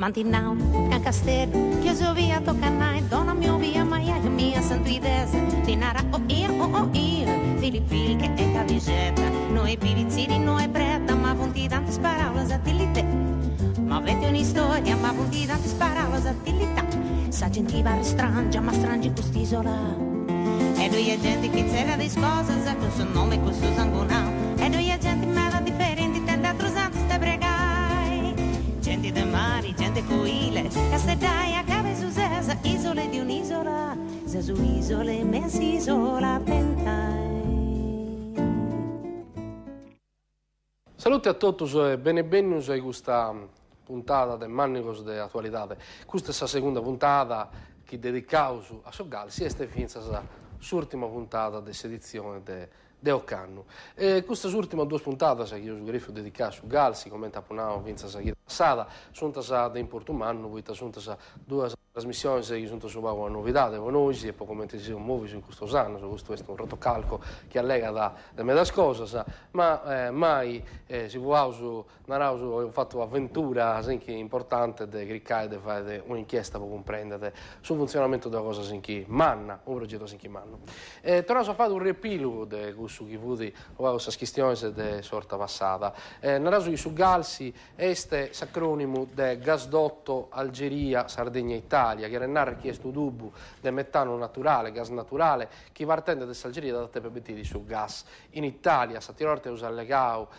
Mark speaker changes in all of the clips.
Speaker 1: Mantinau, can castello, chiuso via toccanai, donna mio via, maiaia mia, santo idese, dinara, oh io, Filippi che è cavigetta, noi pivizzini, noi bretta, ma punti tanti sparaulas a tilite, ma avete un'istoria, ma punti tanti sparaulas a tilita, sa gentiva restrangia, ma strangi quest'isola, e lui è gente che c'era di cose, sa con suo nome, con suo sangunao, e lui è gente mera differenti, tende a trusante ste bregai, gente de mari, gente coile, castedai a cave su sesa, isole di un'isola, se su isole, mezza isola, pentai.
Speaker 2: Salute a tutti e benvenuti a questa puntata del Mannicos de Attualità. Questa è la seconda puntata che dedicavo a Soggalsi e questa è l'ultima puntata della edizione de Occanno. Questa ultima due puntate che io ho dedicato a Soggalsi, come appunto vinta la passata, sono da importante, poi sono due trasmissioni che sono su una novità per noi e poi come si muove in questo anno, questo è un rotocalco che allega da me da scosa, ma mai si può ho fatto un'avventura importante di cliccare di fare un'inchiesta per comprendere sul funzionamento della cosa sinchi manna, un progetto sinchi manno. Torniamo a fare un riepilogo di questo che vuoi questa questione di sorta passata. Nel caso di Soggalsi, este l'acronimo di gasdotto Algeria, Sardegna, Italia, che era richiesto dubbio del metano naturale, gas naturale, che partendo dall'Algeria da TPBT su gas. In Italia, Satirorte usa legao,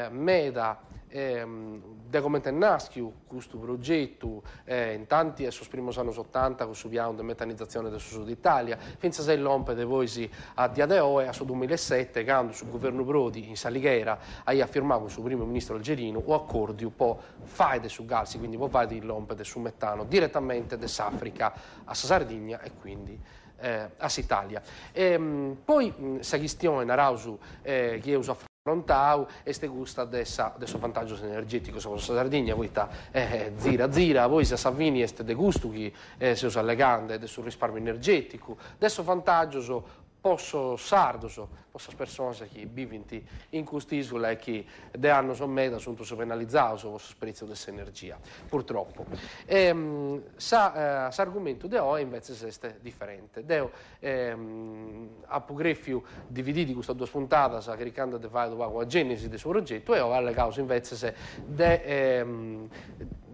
Speaker 2: Meda, da come è naschio questo progetto in tanti e sul primo anni 80 con il piano di metanizzazione del Sud Italia fino a 6 lompe di voi a Diadeo e a 2007 quando sul governo Prodi in Salighera ha firmato il suo primo ministro algerino o accordi un po' faide su Galsi, quindi un po' fai di lompe su metano direttamente da Safrica a Sardegna e quindi a Italia. Poi questa questione Narausu che usa affrontau e ste gusta adesso vantaggio energetico sulla Sardegna, poi sta zira, poi se Savini este de gusto che si usa legande sul risparmio energetico, adesso vantaggio posso sardoso, posso persone che vivono in quest'isola e che da anni sono meda sono penalizzati sul prezzo dell'energia, purtroppo. L'argomento di oggi invece è differente. Deo apogrefio dividiti questa due puntate caricando di fare la genesi del suo progetto e ho alle cause invece de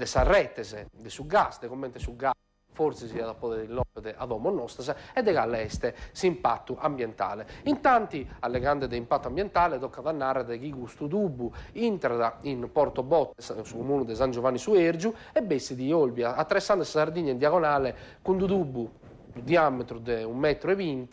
Speaker 2: sarretese, de su gas, de commenti su gas, forse sia da poter l'opere ad Homo Nostra e dall'este impatto ambientale. Intanti, alle grandi di impatto ambientale, tocca dannare di chi gusto dubu, intrada in Porto Botte, sul comune di San Giovanni su Ergiu, e bessi di Olbia, attraversando Sardegna in diagonale, con dubu diametro di 1,20 m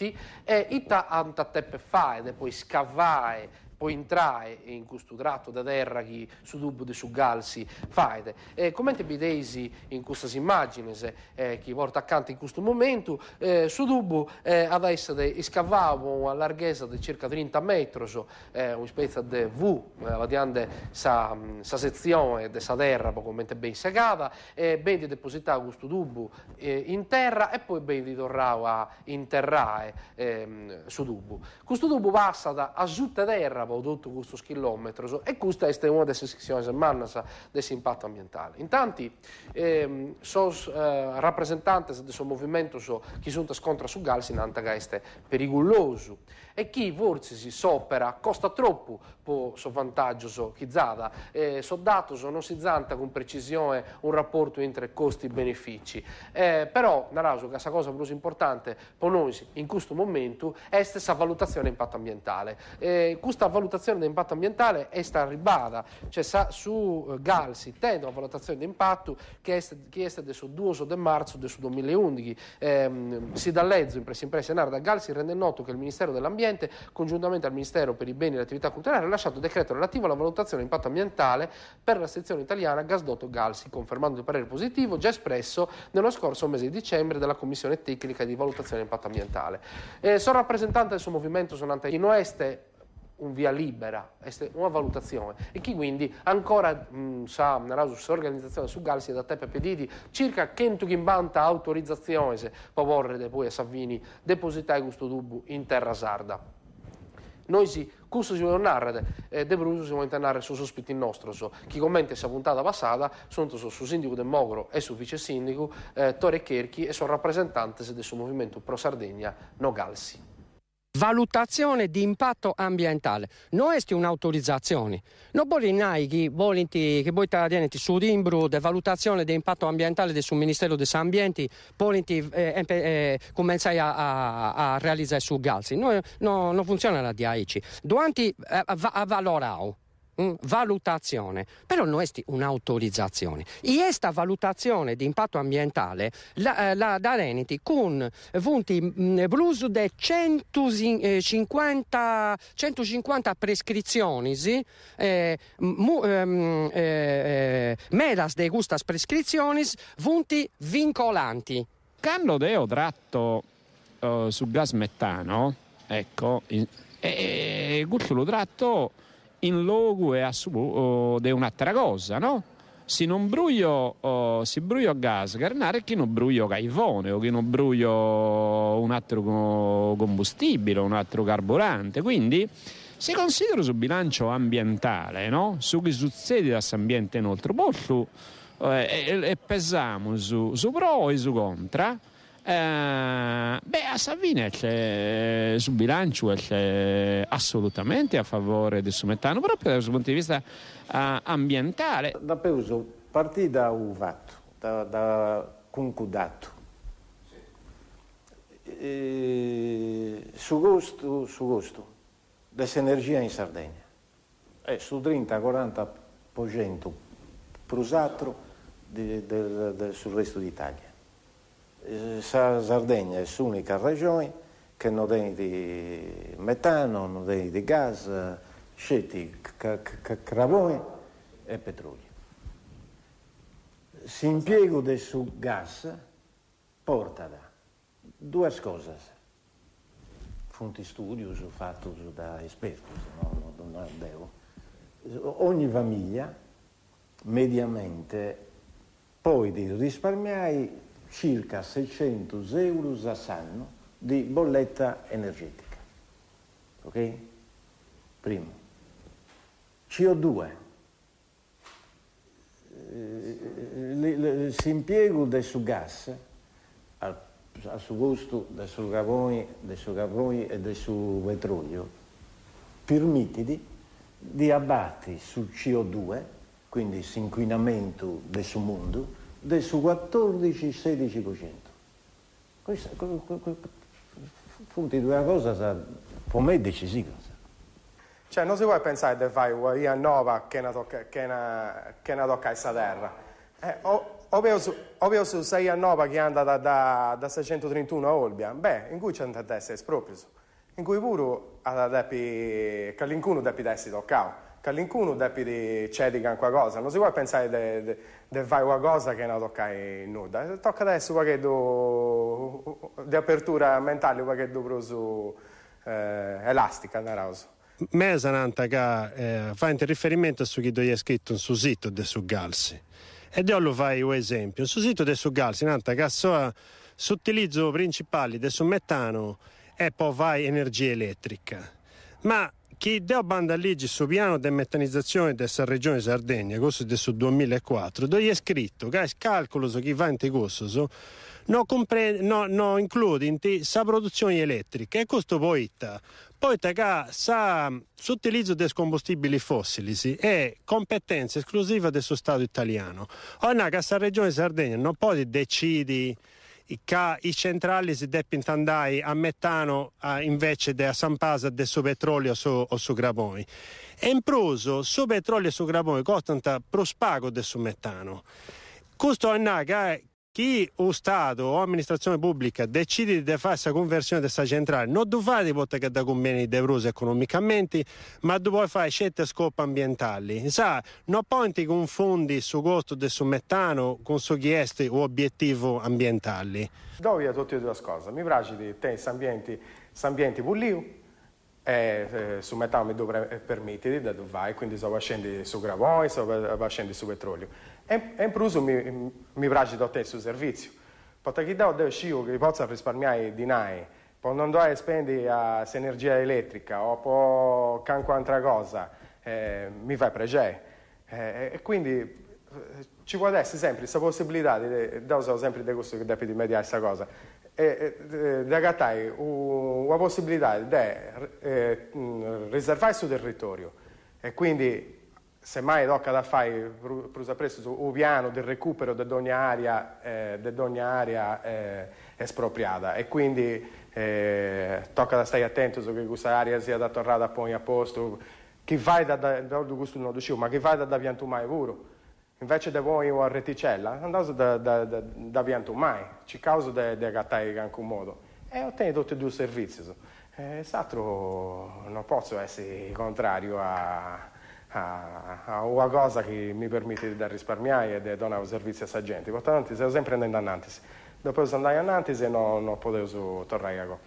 Speaker 2: e ita anta teppe faide, poi scavae, poi entrare in questo tratto da terra che su dubbio di Soggalsi faide. Come vedete in queste immagini che porta accanto in questo momento, su dubbio adesso scavavo a larghezza di circa 30 metri, una specie di V, vediamo questa sezione della terra come ben segata, ben di depositare questo dubbio in terra e poi ben di tornare a interrare su dubbio. Questo dubbio passa da asciutta terra tutto questo chilometro e questa è una delle sezioni dell'impatto ambientale. Intanto sono rappresentanti del suo movimento che sono scontra su Galsi in Antagaeste pericoloso e chi forse si sopera costa troppo per suo vantaggio chi zada so dato non si zanta con precisione un rapporto tra costi e benefici però naraso che questa cosa più importante per noi in questo momento è questa valutazione di impatto ambientale questa valutazione di impatto ambientale è stata ribada cioè su Galsi tende una valutazione di impatto che è adesso 2 marzo del 2011 si dà lezzo impressa da Galsi rende noto che il Ministero dell'Ambiente congiuntamente al Ministero per i beni e le attività culturali ha rilasciato decreto relativo alla valutazione di impatto ambientale per la sezione italiana Gasdotto Galsi, confermando il parere positivo già espresso nello scorso mese di dicembre dalla Commissione Tecnica di Valutazione di Impatto Ambientale. Sono rappresentante del suo movimento sonante in oeste un via libera, una valutazione e chi quindi ancora sa nella sua organizzazione su Galsi da te pediti circa 150 autorizzazioni per porre poi a Savini depositare questo dubbio in terra sarda. Noi questo si vuole narrare, de Bruso si vuole narrare su sospiti nostri, chi commenta questa puntata passata, sono su sindaco del Mogro e su vice sindaco Tore Cherchi e sono rappresentanti del suo movimento Pro Sardegna Nogalsi.
Speaker 3: Valutazione di impatto ambientale, non è un'autorizzazione. Non voglio che voi tenete su Imbru di valutazione di impatto ambientale del Ministero dell'Ambiente, poi cominciare a realizzare su Galsi. Non funziona la DAIC. Durante valorare. Valutazione, però non è un'autorizzazione. E questa valutazione di impatto ambientale la Reniti con punti bluso di 150 prescrizioni, medas de queste prescrizioni, punti vincolanti.
Speaker 4: Quando ho tratto su gas metano, ecco, questo lo tratto in luogo è di un'altra cosa, no? Se non bruio, si bruio gas carnare, che non bruio caivone o che non bruio un altro combustibile, un altro carburante. Quindi, se considero sul bilancio ambientale, no? Su che succede da questo ambiente inoltre, e pesiamo su pro e su contra. A Savina sul bilancio è assolutamente a favore del suo metano, proprio dal punto di vista ambientale.
Speaker 5: Da peso partì da uvato, da concudato. Su gusto dell'energia in Sardegna su 30-40% prusato sul resto d'Italia. La Sardegna è l'unica regione che non ha di metano, non ha di gas, scetti carbone e petrolio. L'impiego del suo gas porta da due cose. Fonti studi fatti da esperti, non devo. Ogni famiglia mediamente poi di risparmiare circa 600 euro all'anno di bolletta energetica. Ok? Primo. CO2. L'impiego del suo gas al suo gusto del suo carbone e del suo petrolio permette di abbattere sul CO2, quindi l'inquinamento del suo mondo, del suo 14-16%. Questa punti due cose per me decisiva.
Speaker 6: Cioè non si può pensare di fare una via nuova che ne tocca questa terra. O vedo su 6 a 9 che anda da 631 a Olbia, in cui c'è un essere esproprio, in cui pure che l'incuno deve essere toccato. Che l'incuno deve cedere qualcosa, non si può pensare di fare qualcosa che non tocca in nulla. Tocca adesso qualche di apertura mentale, qualche su elastica,
Speaker 7: me sananta che fa riferimento su chi è scritto sul sito del Galsi. Ed io lo fai un esempio. Sul sito del Galsi, nanta che l'utilizzo principale del metano è poi fare energia elettrica. Ma chi deve andare su piano di metanizzazione della regione Sardegna, questo è del 2004, dove è scritto che il calcolo su chi va in questo non include la produzione elettrica e questo poi che l'utilizzo dei combustibili fossili è competenza esclusiva del suo Stato italiano. Ora che questa regione Sardegna non può decidere che i centrali si debbano andare a metano invece di a Sampasa del suo petrolio o su Graboni. E in proso, su petrolio e su Graboni costano pro spago del suo metano. Questo è che chi o Stato o amministrazione pubblica decide di fare questa conversione di questa centrale non deve fare di volta che da conviene di euro economicamente, ma deve fare scelte a scopo ambientali. Non puoi confondi su costo del suo metano con su chieste o obiettivi ambientali.
Speaker 6: Dove tutte e due cose. Mi piace di te ambienti puliti, su metano mi dovrebbe permettere da dove vai, quindi sto facendo su Gravoi, sto facendo su petrolio. E in più mi piace da te sul servizio, perché chi deve scio che possa risparmiare di noi poi non dovrai spendere energia elettrica o poi qualche altra cosa, mi fai pregare. E quindi ci può essere sempre questa possibilità, uso sempre di questo che devi mediare questa cosa, di agattare una possibilità di riservare il suo territorio e quindi se mai tocca da fare presto un piano di recupero di ogni area espropriata e quindi tocca da stare attento su che questa area sia da tornare poi a posto, chi vai da questo non dicevo, ma chi vai da piantumai pure. Invece di voi una reticella, andate da piantumai, ci causa di agattare in qualche modo e ottieni tutti e due i servizi. Esatto, non posso essere contrario a una cosa che mi permette di risparmiare e di dare un servizio a questa gente. Portanto, stiamo sempre andando avanti. Dopo andare avanti e non potevo tornare a go.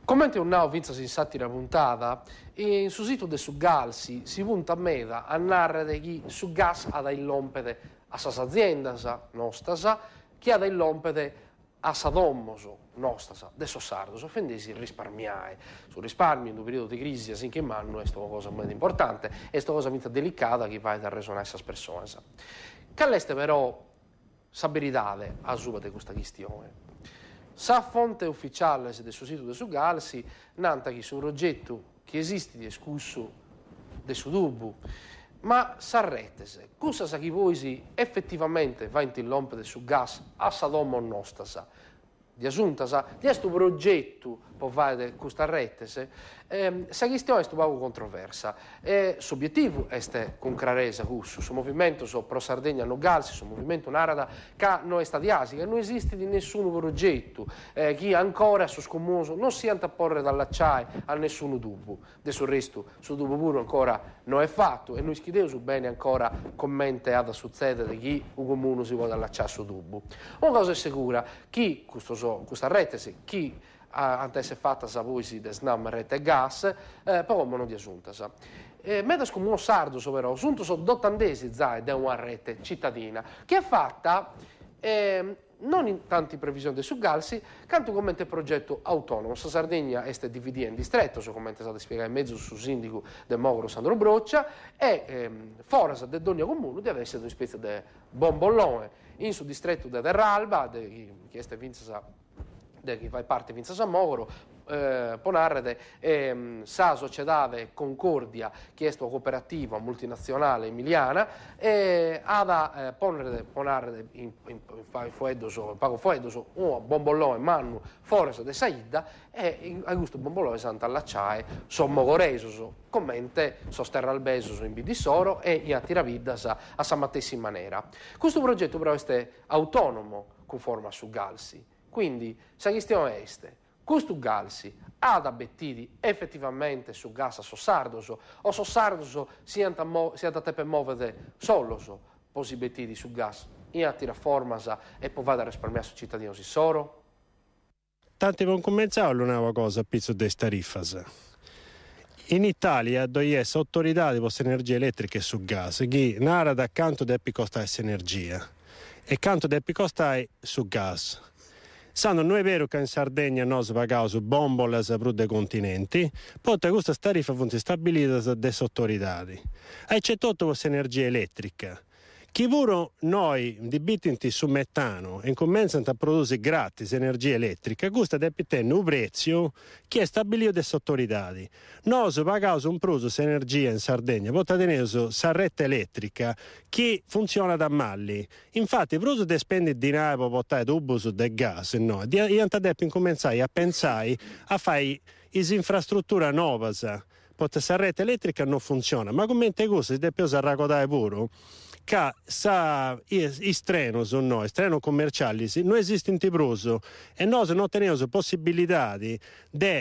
Speaker 2: Commenti un nao vinza si insatti la puntata e sul sito de su Galsi si punta a meda a narrare chi su gas ha da illompede a sas aziendas nostasa chi ha da illompede a sadommoso nostasa de sossardos offendesi risparmiare sul risparmio in un periodo di crisi sin che manno è una cosa molto importante è una cosa molto delicata che va a resonare a essas persone che all'este però saberidade a suba di questa questione. Sa fonte ufficiale del suo sito del su Galsi, nanta che su un progetto che esiste di escusso del suo dubbo, ma s'arretese, cosa sa chi voi effettivamente va in tillompe del su gas a Sadomo nostasa, di assuntasa, di questo progetto può fare questa retese, sa questione è poco controversa. L'obiettivo è concraresa questo movimento pro Sardegna no Galsi, su movimento narada che non è stadiasi, che non esiste di nessun progetto, che ancora su scomoso non si antapporre dall'acciai a nessun dubbio. Adesso il resto, su dubbio puro ancora non è fatto e noi schideo su bene ancora commente ad succedere chi un comune si vuole allacciare su dubbio. Una cosa è sicura, chi questa retesi, chi antes è fatta sa voi si desnam rete e gas, poi non di assuntasa. Medas come uno sardo, però, assunto so dottandesi zai da una rete cittadina, che è fatta non in tanti previsioni su Galsi, canto come progetto autonomo. Sa Sardegna è dividita in distretto, so come è stato spiegato in mezzo su sindaco del Mogro Sandro Broccia, e forasa del Dogna Comune di avere una specie di bombollone in su distretto di Terralba, che è Vinza che fa parte Vinza San Mogro, ponarrede sa società Concordia, che è una cooperativa multinazionale emiliana, ha da ponarrede in pago fuedoso un bombollone mannu foresa de Saida e a questo bombollone santa allacciae sommogoreso commente sosterralbeso in Bidissoro e in Attiraviddas a sa matessima maniera. Questo progetto però è autonomo conforme a su Galsi. Quindi, la questione è questo Galsi ha da bettidi effettivamente su gas a Sossardoso o Sossardoso si ha da tepe muovere solo posi bettidi su gas in attira formasa e poi vada a risparmiare su cittadino si soro?
Speaker 7: Tanti non cominciamo una cosa a pizzo dei tariffas. In Italia dove è autorità di queste energie elettriche su gas che nara da canto deppi costa questa energia e canto deppi costa su gas. Sanno, non è vero che in Sardegna non si pagano su bombole per dei continenti, poi questa tariffa fu stabilita dalle autorità. E c'è tutta questa energia elettrica. Chi pure noi dibitinti su metano e cominciano a produrre gratis energia elettrica, questo deve tenere un prezzo che è stabilito dalle autorità. Noi paghiamo un prezzo di energia in Sardegna, poi tenere questa rete elettrica che funziona da malli. Infatti, il prezzo di spendere denaro per portare tubo del gas, no, io devo cominciare a pensare a fare infrastrutture nuove, perché questa rete elettrica non funziona. Ma come questo si deve raccontare pure? Che i treni commerciali non esistono in Tibroso e noi non teniamo possibilità di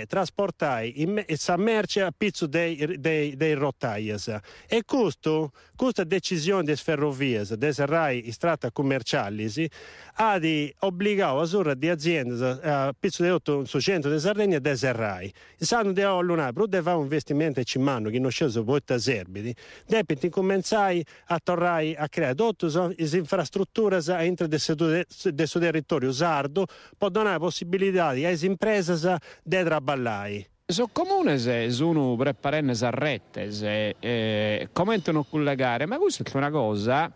Speaker 7: trasportare questa merce a pizzo dei rottaies e questa decisione delle ferrovie di serrare i strati commerciali ha di obbligare a sura di aziende a pizzo di 800 di Sardegna di serrare. Sanno di allunare, però deve fare un investimento e ci manno che non c'è su volta serbidi, deve cominciare a tornare vai a creare tutte le infrastrutture entro del suo territorio sardo, può dare la possibilità alle imprese di traballare.
Speaker 4: Sono comune se sono preparando sarrette, commentano con le gare, ma questa è una cosa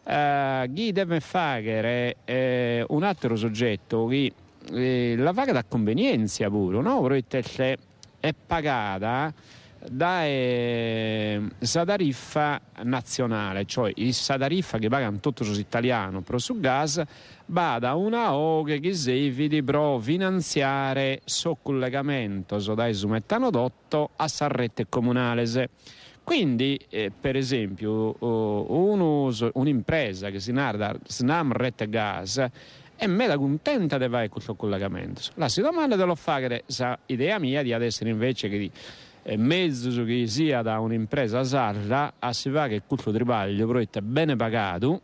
Speaker 4: chi deve fare un altro soggetto che la paga da convenienza pure, no? Perché è pagata da sa tariffa nazionale, cioè sa tariffa che pagano tutti gli italiani però su gas va da una OGE che serve per finanziare il collegamento dai su metanodotto a sarrette comunali. Quindi per esempio un'impresa che si narra Snam Rete Gas è mega contenta di fare questo collegamento. La si domanda dello fare idea mia di adesso invece che mezzo che sia da un'impresa sarda a si va che questo tripaglio progetto è bene pagato,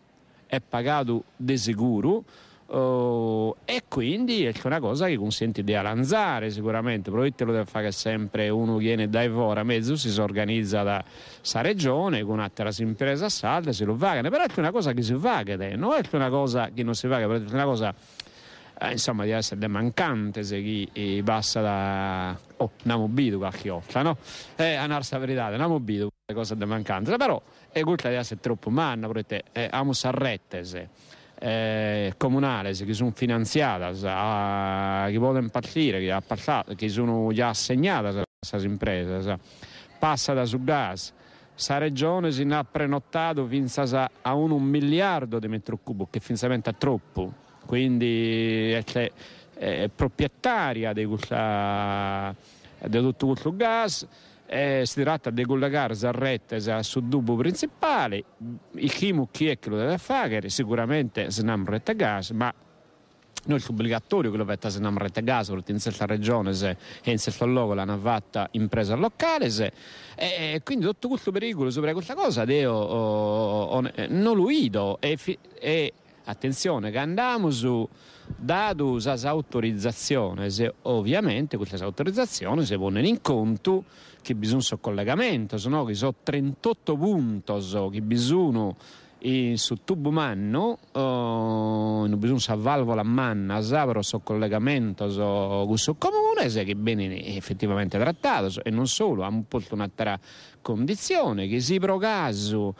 Speaker 4: è pagato di sicuro e quindi è una cosa che consente di avanzare sicuramente. Probabilmente lo deve fare sempre uno che viene dai fuori, mezzo si organizza da sa regione con altre imprese sarde, se lo pagano, però è una cosa che si fa, non è una cosa che non si fa, è una cosa insomma di essere mancante se chi passa da non mobile qualche volta, no? È una verità, non mobile le cose di mancanza, però è quella di essere troppo manna, perché abbiamo sarrette comunali che sono finanziate, che possono partire, che sono già assegnate a queste imprese, passata su gas. Sa regione si ha prenotato fino a 1 miliardo di metri cubi, che finalmente è troppo. Quindi è proprietaria di tutto questo gas, si tratta di collegare sarrette sul tubo principale, il chimo chi è che lo deve fare, sicuramente se non rete gas, ma non è obbligatorio che lo faccia se non rete gas, perché in questa regione e in questo luogo l'hanno fatta impresa locale, e quindi tutto questo pericolo sopra questa cosa non lo vedo e attenzione che andiamo su dato queste autorizzazioni, ovviamente queste autorizzazioni si pongono in conto che bisogna un collegamento, no? Che sono 38 punti che bisogna su tubo manno, non bisogna una valvola manna, però so collegamento su comune che viene effettivamente trattato e non solo, ha posto un'altra condizione che si pro caso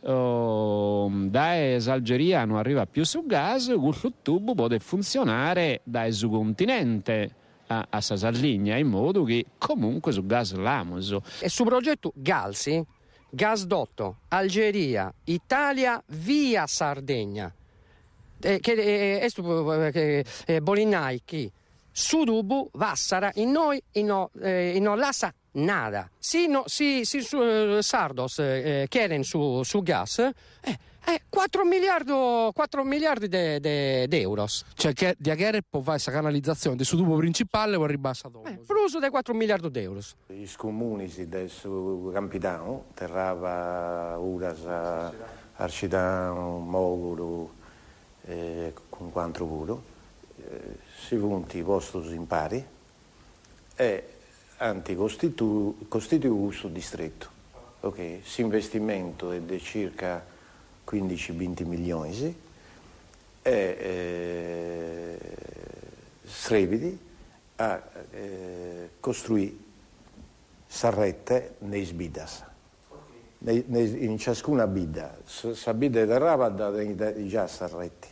Speaker 4: da Algeria non arriva più su gas, questo tubo può funzionare da su continente a Sardegna in modo che comunque su gas l'amos.
Speaker 3: E sul progetto Galsi, gasdotto Algeria, Italia via Sardegna, Bolinai che su tubo Vassara in noi non lascia nada. Si sardos chieden su gas 4 miliardi di euro.
Speaker 8: Cioè che di agere può fare questa canalizzazione del suo tubo principale o arriva a Sadomo?
Speaker 3: Plus di 4 miliardi di euro.
Speaker 5: I comuni del suo Campitano, Terrava, Uras, Arcidano, Moguru, con quanto puro, si punti postos in pari e costituisce questo distretto. Okay. L'investimento è di circa 15-20 milioni e Srevidi a costruire sarrette nei sbidas. In ciascuna bida, sa bida di Terrava da già sarretti.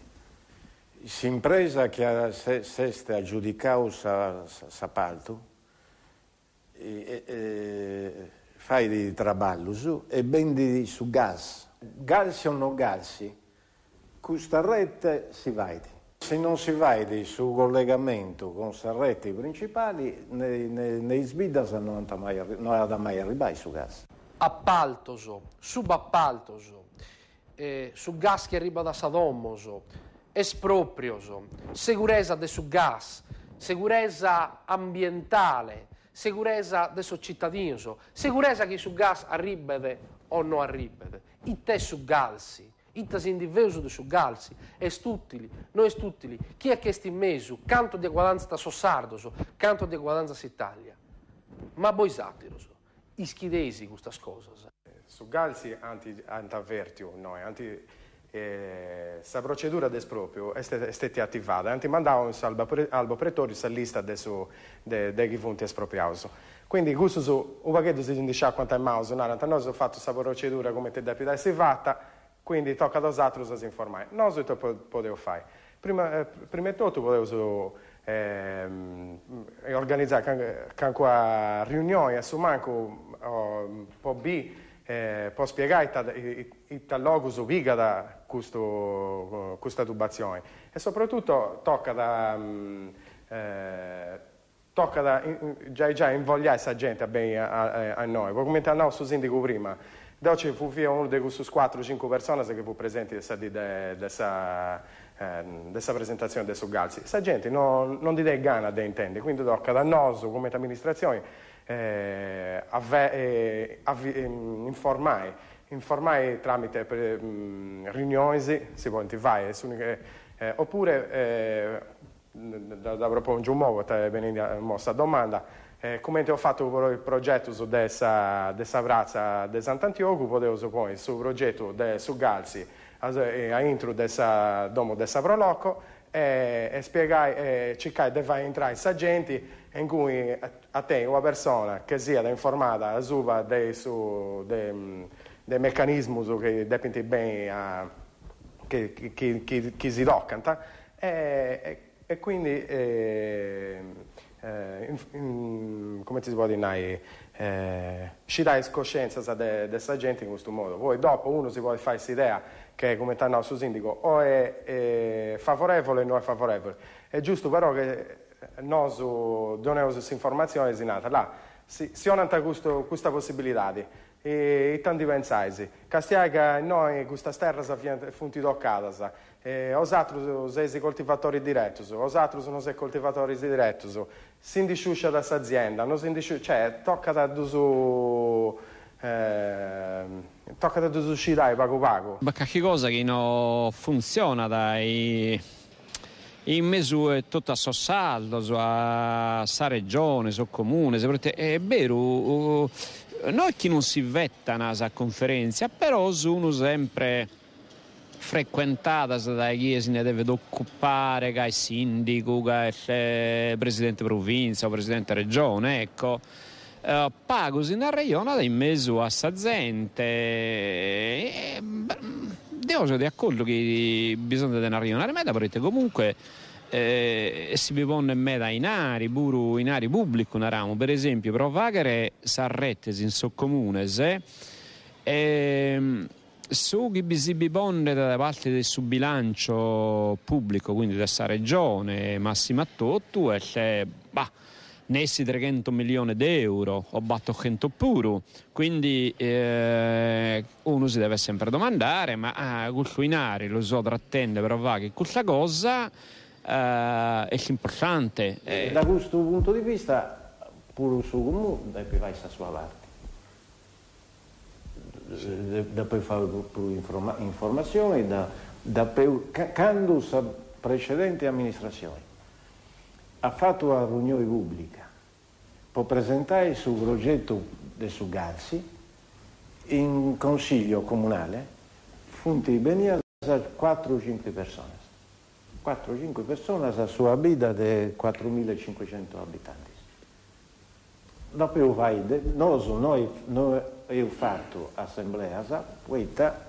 Speaker 5: L'impresa che si è aggiudicato s'appalto fai di traballo e vendi su gas. Galsi o non galsi, questa rete si vede. Se non si vede sul collegamento con le reti principali, nei sbidas non ha mai arrivato su gas.
Speaker 2: Appaltoso, subappaltoso, su gas che arriva da Sadommoso, esproprioso, sicurezza del su gas, sicurezza ambientale, sicurezza del suo cittadino, sicurezza che su gas arriva o non arriva. Itte su galsi, itte si individuo di su galsi, è stutili, non è stutili. Chi è che sta in mezzo? Canto di guadanza da Sossardoso, canto di guadanza s'Italia. Ma voi satiro, ischidesi queste cose.
Speaker 6: su Galsi anti-avvertiu noi, questa procedura di esproprio è stata attivata, anti mandavano albo pretori la lista dei punti espropriati. Quindi questo su un pacchetto si dice quanto è mouse, noi abbiamo fatto questa procedura come te deputati si fatta, quindi tocca a noi altri si informare. Noi potevo fare. Prima di tutto potevo organizzare anche riunioni, su manco può spiegare il logos ubica da questa tubazione e soprattutto tocca già invogliare questa gente a noi, come il nostro sindaco prima. Oggi fu via uno di questi 4-5 persone che fu presenti questa presentazione del Galsi. Questa gente non ti dà gana di intendere, quindi tocca da noi come amministrazione informare tramite riunioni, si può fare, oppure da proporre un nuovo venire questa domanda. Come ho fatto il progetto su questa piazza di Sant'Antioco, potevo supporre sul progetto su Galsi a intro dessa domo dessa proloco e spiegare cercare di far entrare questa gente in cui a te una persona che sia informata sulla dei meccanismi che devono bene che si toccano e quindi come si può dire ci dai coscienza di questa gente in questo modo. Poi dopo uno si può fare questa idea che come il nostro sindaco o è favorevole o non è favorevole. È giusto però che noi diamo questa informazione là. Si hanno questa possibilità e tanti pensai. Castiaga noi questa terra funti toccata. Os altri sono coltivatori diretti, os altri sono coltivatori diretti. Si indisciuscia da questa azienda, non si indisciuscia, cioè tocca da uscire pago.
Speaker 4: Ma che cosa che non funziona in misura tutto a saldo, a sta regione, su comune, è vero, noi che non si vettano a conferenza, però sono sempre frequentata da chi se ne deve occupare, che è il sindaco, che è il presidente provincia o presidente regione, ecco. Pago in regione in mezzo a sta gente devo di accordo che bisogna di una regione meta perché comunque si vivono in meta in ari pubblici per esempio provare sarrettes in soccomune su chi si bibonde da parte del suo bilancio pubblico, quindi da questa regione massima a tutto, e c'è nessi 300 milioni di euro o batto 100 puro, quindi uno si deve sempre domandare ma questo inari lo so trattende però va che questa cosa è importante.
Speaker 5: Da questo punto di vista pure il suo comune deve fare la sua parte. Da poi fare informazioni quando la precedente amministrazione ha fatto una riunione pubblica per presentare il suo progetto del Galsi in consiglio comunale funti veniva 4-5 persone 4-5 persone sulla vita di 4.500 abitanti. Dopo noi abbiamo fatto assemblea, questa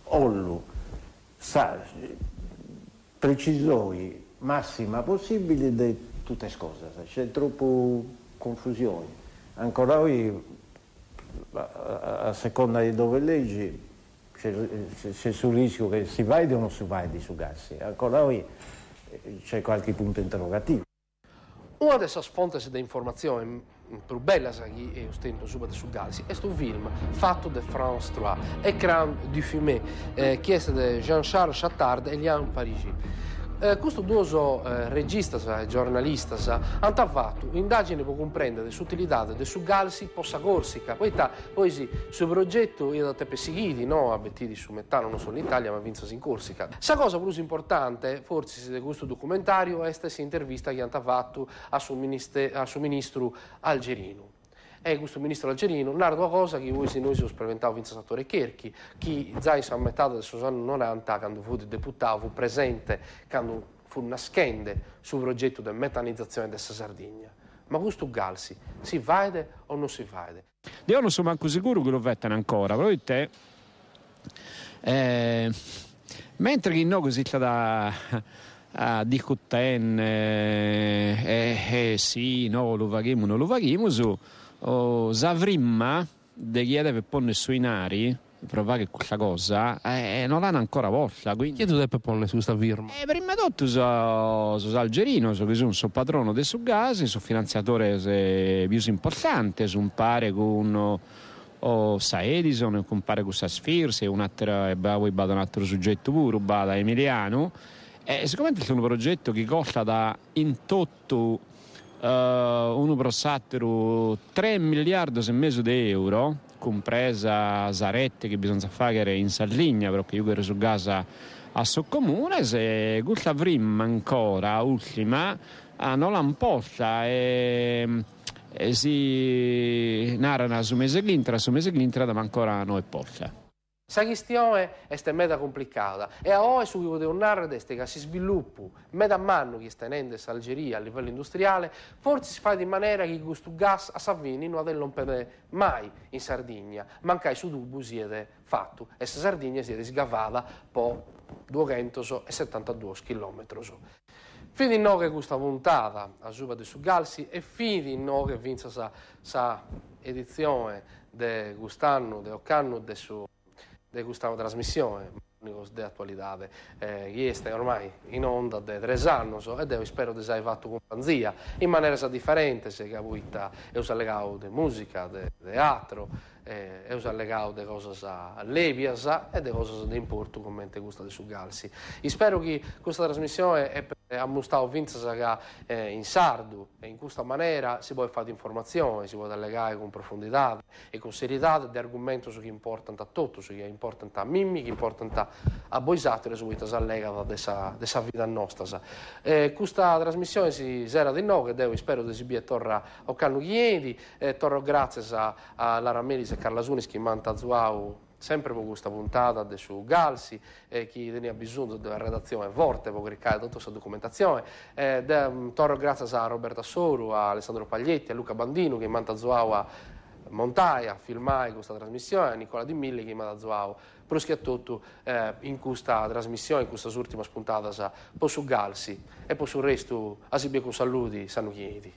Speaker 5: ollu precisioni massima possibile di tutte le cose, c'è troppo confusione. Ancora oggi, a seconda di dove leggi, c'è sul rischio che si vai o non si vai di Galsi. Ancora oggi c'è qualche punto interrogativo.
Speaker 2: Una delle fonti di informazione più belle che ostento subito su Galsi è un film fatto da France 3, Écran du Fumé, che è di Jean-Charles Chattard e Liane Parigi. Questo due registi e giornalisti hanno fatto un'indagine per comprendere l'utilità del Galsi possa Corsica. Poi sul progetto è da perseguiti, no? Abbettiti su metano non solo in Italia ma vinto in Corsica. La cosa più importante, forse di questo documentario, è questa intervista che hanno fatto al suo ministro algerino. e questo ministro algerino, una cosa che noi si sperimentavamo in Sattore Cherchi, che già a metà degli anni 90, quando fu deputato, fu presente, quando fu nascende sul progetto di metanizzazione della Sardegna. Ma questo Galsi si vede o non si vede?
Speaker 4: Io non sono manco sicuro che lo vettano ancora, però di te, mentre che noi così da discutendo, sì, no, lo vaghiamo, non lo vaghiamo, Savrimma, di chi deve porre sui nari, provare questa cosa, non l'hanno ancora volta. Quindi...
Speaker 8: Chi deve porre su questa firma?
Speaker 4: Prima di tutto sono algerino, che sono patrono del suo gas, sono finanziatore più importante, sono pare con sa Edison, compare con sa Spheres, e un altro soggetto pure, da Emiliano. Sicuramente è un progetto che costa da in tutto uno pro 3 miliardi e mezzo di euro, compresa Zarette che bisogna fare in Sardegna, perché io ero su gas a Soccomune, se questa prima ancora, ultima, non l'hanno posta e si narrano su mese Glintra, ma ancora non è posta.
Speaker 2: La questione è meta complicata e a oggi su cui devo narrare che si sviluppa meta mano che sta tenendo l'Algeria a livello industriale, forse si fa in maniera che questo gas a Savini non lo perde mai in Sardegna, manca su Dubu si è fatto e la Sardegna si è sgavata per 272 km. Fino in che questa puntata a Suba de Sugalsi e fino in che vince questa edizione di quest'anno, di Occanno, di questa trasmissione di attualità che è ormai in onda da 3 anni e spero che sia fatto compagnia in maniera differente, se che è legato di musica, di teatro, è legato di cose levias e di cose di importo come questa di Sugalsi. Spero che questa trasmissione ha mostrato che in sardo e in questa maniera si può fare informazione, si può legare con profondità e con serietà di argomenti che importano a tutti, che importano a Mimmi, che importano a Boisatore, su cui si allega della vita nostra. Questa trasmissione si sera di nuovo, che spero che si sia torna a Canno Chiedi, torno grazie a Lara Melis e Carla Sunis che mi hanno tazzuato sempre per questa puntata su Galsi, chi teneva bisogno della redazione forte per caricare tutta questa documentazione. Torno grazie a Roberta Soru, a Alessandro Paglietti, a Luca Bandino che mi hanno tazzuato a montare, a filmare questa trasmissione, a Nicola Di Mille che mi ha tazzuato proschi a tutto in questa trasmissione, in questa ultima puntata su Galsi e poi sul resto a si con saluti, sanno chiedi.